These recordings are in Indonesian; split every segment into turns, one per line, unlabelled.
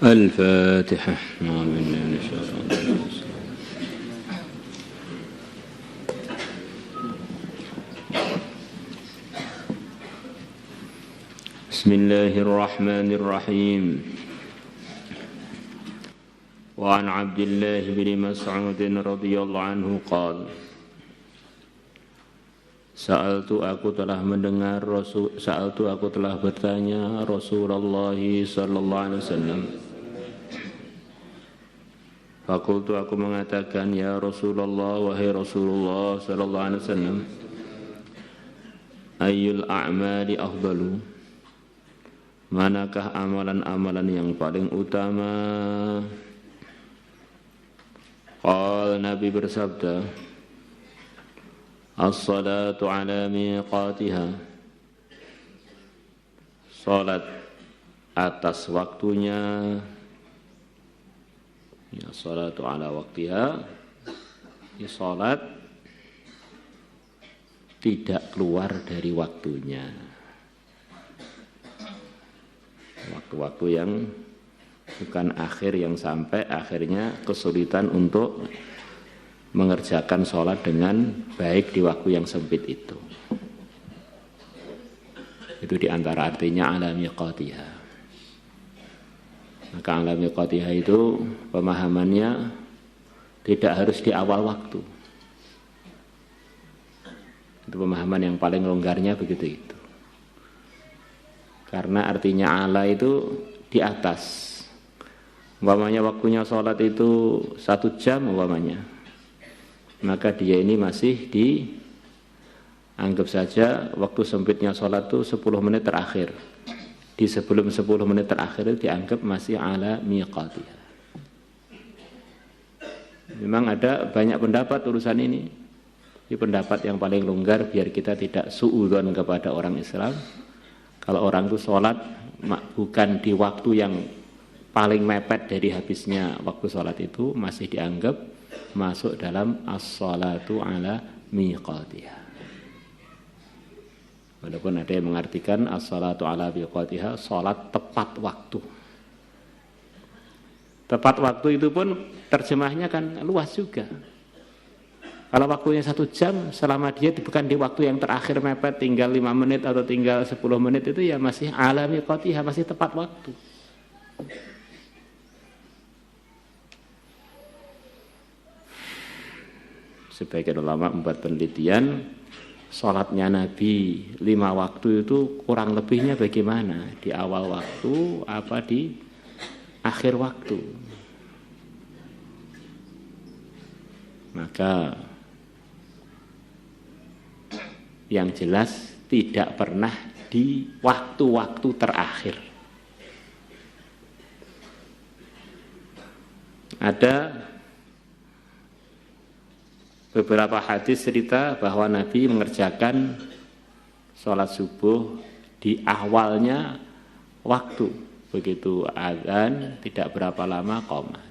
الفاتحة. أعوذ بالله من الشيطان الرجيم. بسم الله الرحمن الرحيم. وعن عبد الله بن مسعود رضي الله عنه قال: aku telah bertanya Rasulullah sallallahu alaihi wasallam. Fakultu, aku mengatakan, ya Rasulullah, wahai Rasulullah sallallahu alaihi wasallam, ayyul a'mali afdalu, manakah amalan-amalan yang paling utama? Qala, Nabi bersabda, as-salatu ala miqatiha, salat atas waktunya, ya, salatu ala waktiha, ya, salat tidak keluar dari waktunya, waktu-waktu yang bukan akhir, yang sampai akhirnya kesulitan untuk mengerjakan sholat dengan baik di waktu yang sempit itu. Itu diantara artinya ala miqatiha. Maka ala miqatiha itu pemahamannya tidak harus di awal waktu. Itu pemahaman yang paling longgarnya begitu itu. Karena artinya ala itu di atas. Umpamanya waktunya sholat itu 1 jam umpamanya, maka dia ini masih dianggap saja waktu sempitnya sholat itu 10 menit terakhir. Di sebelum 10 menit terakhir itu dianggap masih ala miqatiyah. Memang ada banyak pendapat urusan ini. Ini pendapat yang paling longgar biar kita tidak suudzon kepada orang Islam. Kalau orang itu sholat bukan di waktu yang paling mepet dari habisnya waktu sholat itu, masih dianggap masuk dalam as-salatu ala miqatiha. Walaupun ada yang mengartikan as-salatu ala miqatiha, sholat tepat waktu. Tepat waktu itu pun terjemahnya kan luas juga. Kalau waktunya 1 jam, selama dia bukan di waktu yang terakhir mepet, tinggal 5 menit atau tinggal 10 menit, itu ya masih ala miqatiha, masih tepat waktu. Sebagian ulama membuat penelitian, sholatnya Nabi 5 waktu itu kurang lebihnya bagaimana? Di awal waktu apa di akhir waktu? Maka yang jelas tidak pernah di waktu-waktu terakhir. Ada beberapa hadis cerita bahwa Nabi mengerjakan sholat subuh di awalnya waktu. Begitu azan tidak berapa lama qomat.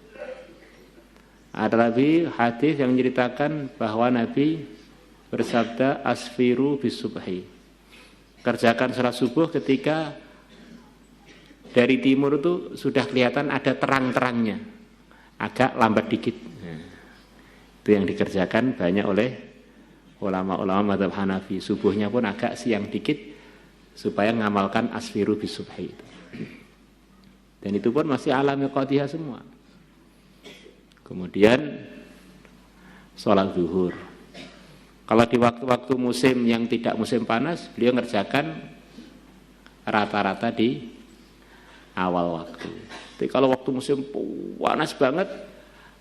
Ada lagi hadis yang menceritakan bahwa Nabi bersabda asfiru bisubhi, kerjakan sholat subuh ketika dari timur itu sudah kelihatan ada terang-terangnya, agak lambat dikit. Itu yang dikerjakan banyak oleh ulama-ulama mazhab Hanafi. Subuhnya pun agak siang dikit supaya ngamalkan asfiru bisubhi itu. Dan itu pun masih ala miqatiyah semua. Kemudian sholat zuhur. Kalau di waktu-waktu musim yang tidak musim panas, beliau ngerjakan rata-rata di awal waktu. Jadi kalau waktu musim panas banget,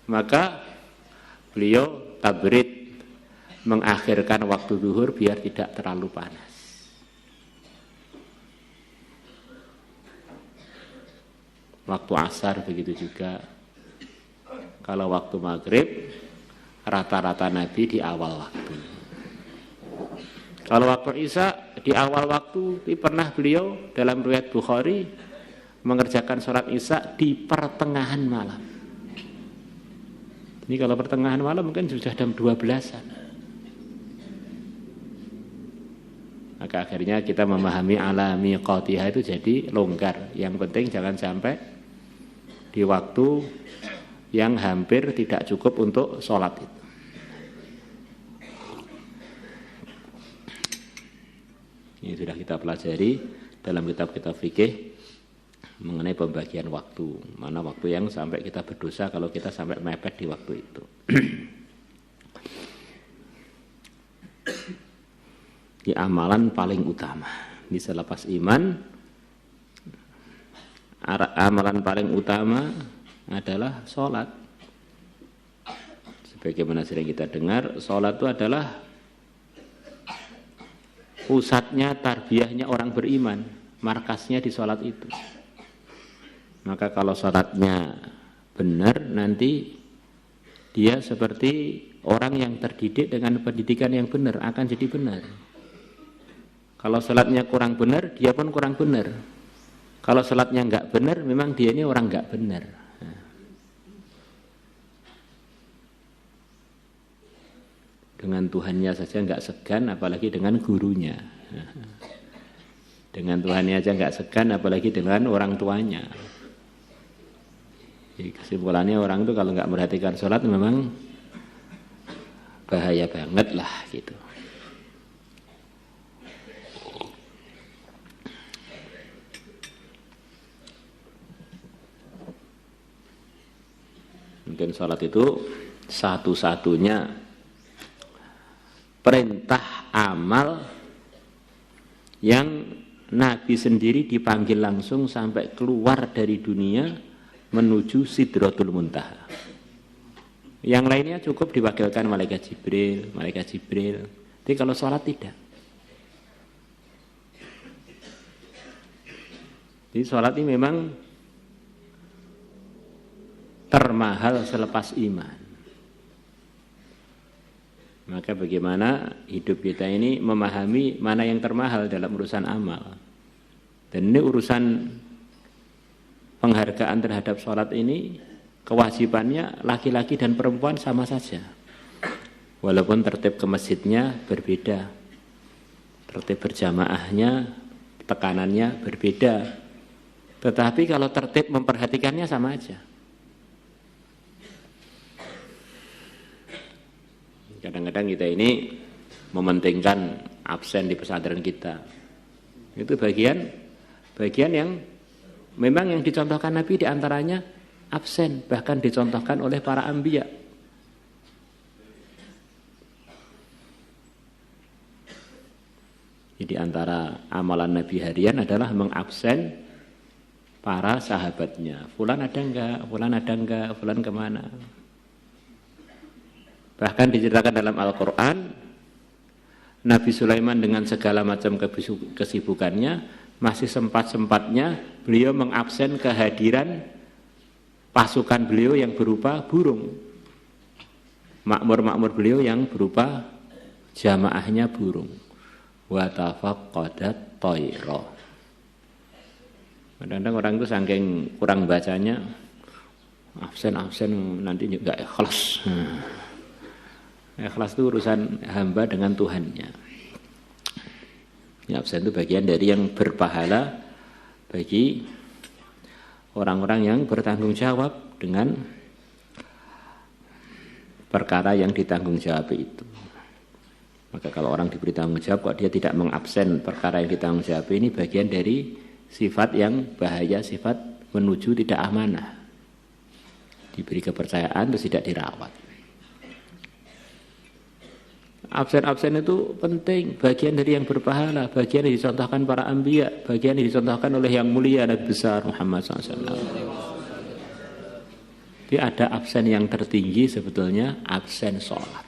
maka beliau tabrid, mengakhirkan waktu zuhur biar tidak terlalu panas. Waktu asar begitu juga. Kalau waktu maghrib, rata-rata Nabi di awal waktu. Kalau waktu isya di awal waktu, pernah beliau dalam riwayat Bukhari mengerjakan sholat isya di pertengahan malam. Ini kalau pertengahan malam mungkin sudah jam 12-an. Maka akhirnya kita memahami ala miqatihah itu jadi longgar. Yang penting jangan sampai di waktu yang hampir tidak cukup untuk sholat itu. Ini sudah kita pelajari dalam kitab-kitab fikih mengenai pembagian waktu. Mana waktu yang sampai kita berdosa kalau kita sampai mepet di waktu itu. Ini amalan paling utama. Di selepas iman, amalan paling utama adalah sholat. Sebagaimana sering kita dengar, sholat itu adalah pusatnya, tarbiyahnya orang beriman. Markasnya di sholat itu. Maka kalau sholatnya benar, nanti dia seperti orang yang terdidik dengan pendidikan yang benar, akan jadi benar. Kalau sholatnya kurang benar, dia pun kurang benar. Kalau sholatnya enggak benar, memang dia ini orang enggak benar. Dengan Tuhannya saja enggak segan, apalagi dengan gurunya. Dengan Tuhannya aja enggak segan, apalagi dengan orang tuanya. Jadi kesimpulannya orang itu kalau enggak memperhatikan sholat memang bahaya banget lah gitu. Mungkin sholat itu satu-satunya perintah amal yang Nabi sendiri dipanggil langsung sampai keluar dari dunia menuju Sidratul Muntaha. Yang lainnya cukup diwakilkan malaikat Jibril. Tapi kalau sholat tidak. Jadi sholat ini memang termahal selepas iman. Maka bagaimana hidup kita ini memahami mana yang termahal dalam urusan amal. Dan ini urusan penghargaan terhadap sholat ini, kewajibannya laki-laki dan perempuan sama saja. Walaupun tertib ke masjidnya berbeda, tertib berjamaahnya, tekanannya berbeda. Tetapi kalau tertib memperhatikannya sama aja. Kadang-kadang kita ini mementingkan absen di pesantren kita. Itu bagian yang memang yang dicontohkan Nabi diantaranya absen, bahkan dicontohkan oleh para anbiya. Jadi antara amalan Nabi harian adalah mengabsen para sahabatnya. Fulan ada enggak? Fulan kemana? Bahkan diceritakan dalam Al-Quran, Nabi Sulaiman dengan segala macam kesibukannya, masih sempat-sempatnya beliau mengabsen kehadiran pasukan beliau yang berupa burung. Makmur beliau yang berupa jamaahnya burung. Wa tafaqqadat tayra. Kadang-kadang orang itu saking kurang bacanya, absen nanti juga ikhlas. Ikhlas itu urusan hamba dengan Tuhannya. Ya, absen itu bagian dari yang berpahala bagi orang-orang yang bertanggung jawab dengan perkara yang ditanggung jawab itu. Maka kalau orang diberi tanggung jawab kok dia tidak mengabsen perkara yang ditanggung jawab, ini bagian dari sifat yang bahaya, sifat menuju tidak amanah. Diberi kepercayaan terus tidak dirawat. Absen itu penting, bagian dari yang berpahala, bagian yang dicontohkan para anbiya, bagian yang dicontohkan oleh yang mulia Nabi besar Muhammad SAW. Jadi ada absen yang tertinggi sebetulnya absen sholat.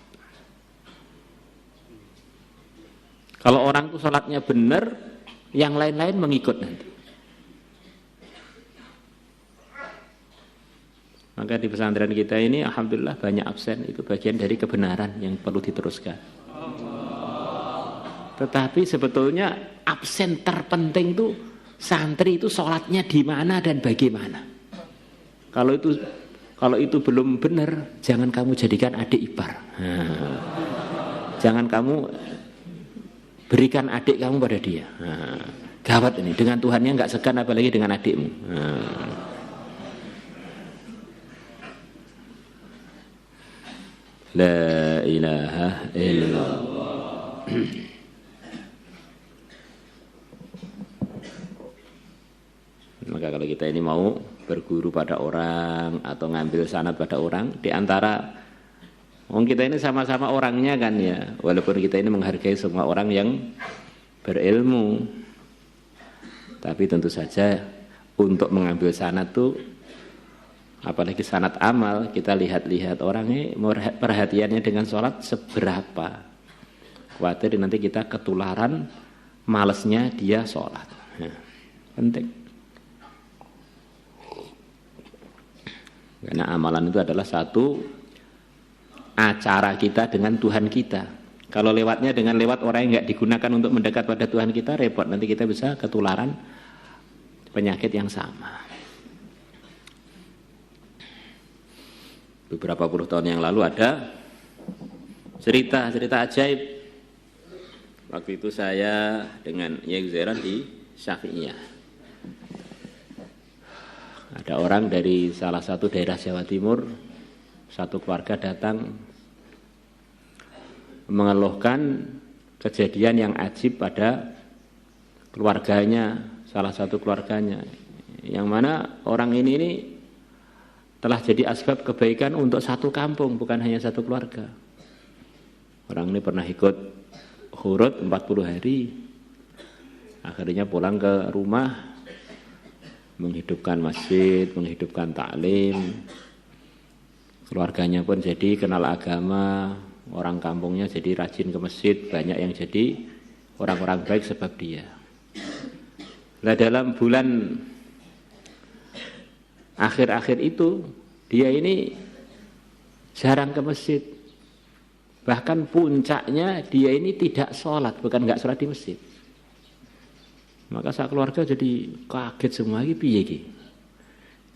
Kalau orang itu sholatnya benar, yang lain-lain mengikut nanti. Maka di pesantren kita ini alhamdulillah banyak absen, itu bagian dari kebenaran yang perlu diteruskan. Tetapi sebetulnya absen terpenting itu santri itu sholatnya di mana dan bagaimana. Kalau itu belum benar, jangan kamu jadikan adik ipar. Jangan kamu berikan adik kamu pada dia. Gawat ini, dengan Tuhannya nggak segan apalagi dengan adikmu. La ilaha illallah. Maka kalau kita ini mau berguru pada orang atau ngambil sanad pada orang, di antara kita ini sama-sama orangnya kan ya, walaupun kita ini menghargai semua orang yang berilmu, tapi tentu saja untuk mengambil sanad tuh, apalagi sanad amal, kita lihat-lihat orangnya perhatiannya dengan sholat seberapa. Khawatir nanti kita ketularan malesnya dia sholat. Nah, penting. Karena amalan itu adalah satu acara kita dengan Tuhan kita. Kalau lewatnya dengan lewat orang yang nggak digunakan untuk mendekat pada Tuhan kita, repot. Nanti kita bisa ketularan penyakit yang sama. Beberapa puluh tahun yang lalu ada cerita ajaib. Waktu itu saya dengan Yai Zairan di Syafi'iyah. Ada orang dari salah satu daerah Jawa Timur, satu keluarga datang mengeluhkan kejadian yang ajib pada keluarganya, salah satu keluarganya, yang mana orang ini telah jadi asbab kebaikan untuk satu kampung, bukan hanya satu keluarga. Orang ini pernah ikut khurut 40 hari, akhirnya pulang ke rumah, menghidupkan masjid, menghidupkan taklim. Keluarganya pun jadi kenal agama, orang kampungnya jadi rajin ke masjid, banyak yang jadi orang-orang baik sebab dia. Nah, dalam bulan akhir-akhir itu dia ini jarang ke masjid. Bahkan puncaknya dia ini tidak sholat, bukan nggak sholat di masjid. Maka sak keluarga jadi kaget semua, iki piye iki?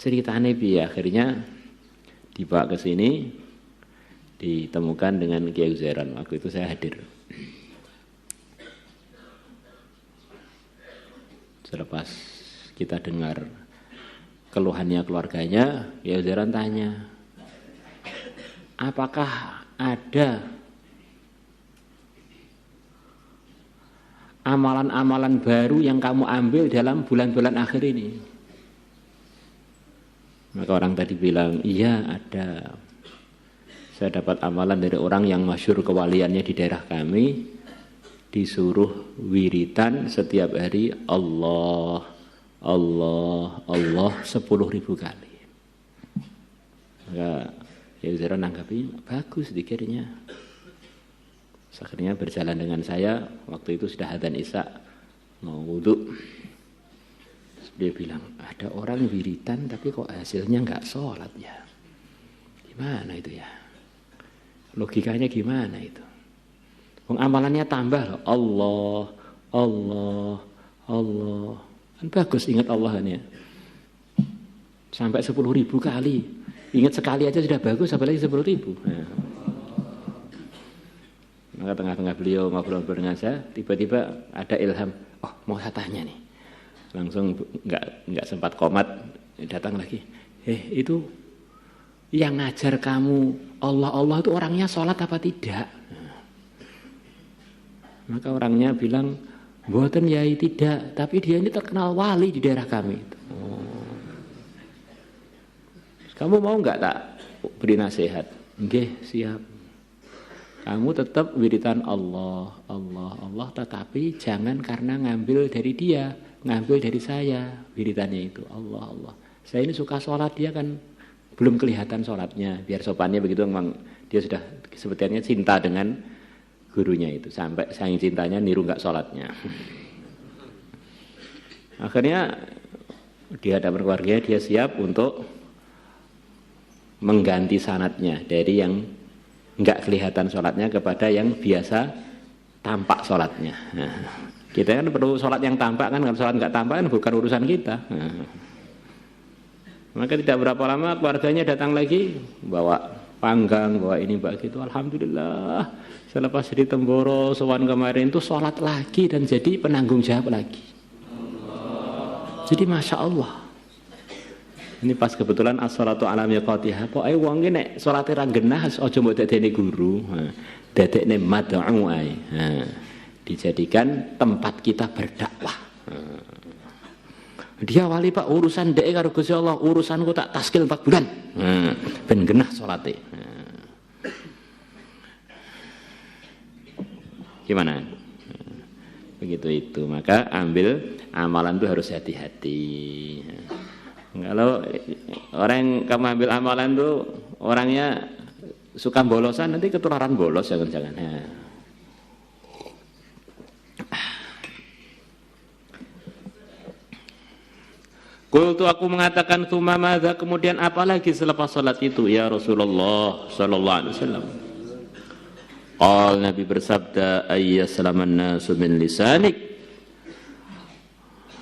Ceritane piye? Akhirnya dibawa ke sini, ditemukan dengan Kiai Zairan. Waktu itu saya hadir. Selepas kita dengar keluhannya keluarganya, Kiai Zairan tanya, apakah ada amalan-amalan baru yang kamu ambil dalam bulan-bulan akhir ini? Maka orang tadi bilang, iya ada. Saya dapat amalan dari orang yang masyhur kewaliannya di daerah kami, disuruh wiritan setiap hari Allah, Allah, Allah 10.000 kali. Maka ya Zairan nanggapi, bagus dikirnya. Akhirnya berjalan dengan saya, waktu itu sudah adzan Isya, mau wudu. Dia bilang, ada orang wiritan tapi kok hasilnya nggak sholat ya? Gimana itu ya? Logikanya gimana itu? Amalannya tambah loh, Allah, Allah, Allah. Kan bagus ingat Allah kan ya. Sampai 10.000 kali. Ingat sekali aja sudah bagus, apalagi 10.000. Nah. Maka tengah-tengah beliau ngobrol-ngobrol dengan saya, tiba-tiba ada ilham, oh mau saya tanya nih. Langsung nggak sempat komat, datang lagi. Itu yang ngajar kamu Allah itu orangnya sholat apa tidak? Nah, maka orangnya bilang, mboten yai tidak, tapi dia ini terkenal wali di daerah kami. Kamu mau nggak tak beri nasihat? Nggih, siap. Kamu tetap wiritan Allah, Allah, Allah, tetapi jangan karena ngambil dari dia, ngambil dari saya wiritannya itu Allah, Allah. Saya ini suka sholat, dia kan belum kelihatan sholatnya. Biar sopannya begitu, memang dia sudah sebetulnya cinta dengan gurunya itu, sampai saking cintanya niru nggak sholatnya. Akhirnya di hadapan keluarganya dia siap untuk mengganti sanadnya dari yang nggak kelihatan sholatnya kepada yang biasa tampak sholatnya. Nah, kita kan perlu sholat yang tampak kan, kalau sholat nggak tampak kan bukan urusan kita. Nah, maka tidak berapa lama keluarganya datang lagi, bawa panggang, bawa ini, bawa gitu. Alhamdulillah, selepas jadi Temboro sowan kemarin itu sholat lagi dan jadi penanggung jawab lagi. Jadi Masya Allah. Ini pas kebetulan as-sholatu ala miqatiha. Pokoke wong ki nek salate ra genah aja mbok dadekne guru. Dadekne mad'u ae. Dijadikan tempat kita berdakwah. Dia wali Pak urusan dhek karo Gusti Allah, urusanku tak taskil 4 bulan. Ben genah salate. Gimana? Begitu itu. Maka ambil amalan itu harus hati-hati. Kalau orang kamu ambil amalan itu orangnya suka bolosan, nanti ketularan bolos jangan-jangan. Qultu aku mengatakan tsumma madza, kemudian apa lagi selepas salat itu ya Rasulullah sallallahu alaihi wasallam? Nabi bersabda ayyaslaman nasu min lisanik,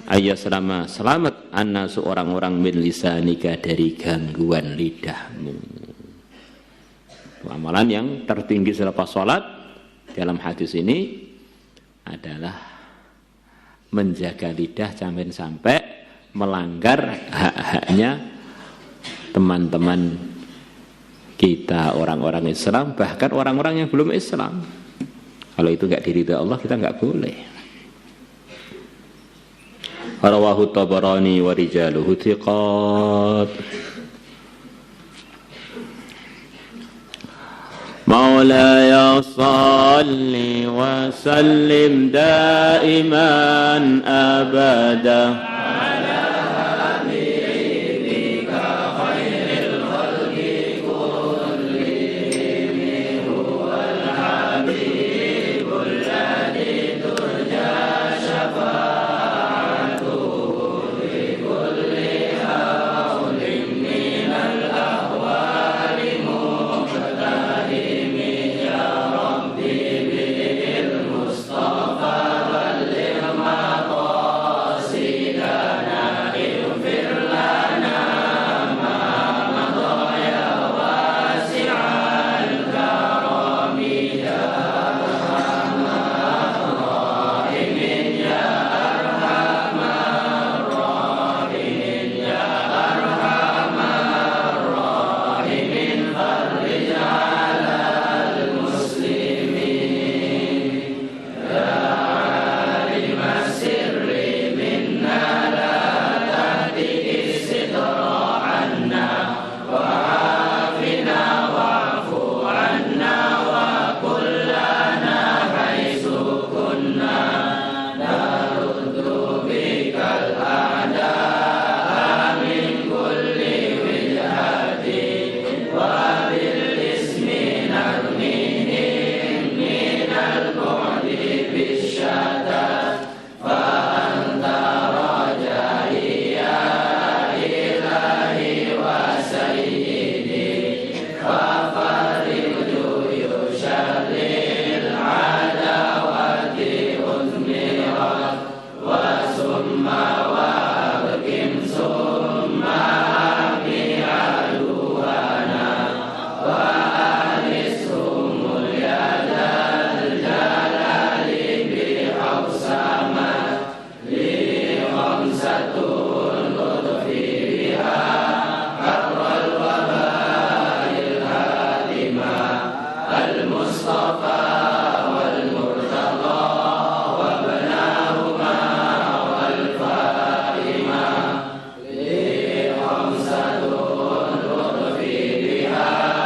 ayyaslama selamat annasu orang-orang min lisanika dari gangguan lidahmu. Amalan yang tertinggi selepas salat dalam hadis ini adalah menjaga lidah jangan sampai melanggar hak-haknya teman-teman kita, orang-orang Islam, bahkan orang-orang yang belum Islam. Kalau itu enggak diridhoi Allah, kita enggak boleh. Rawahu Tabarani wa rijaluhu thiqat. Maulaya salli wa sallim daiman abada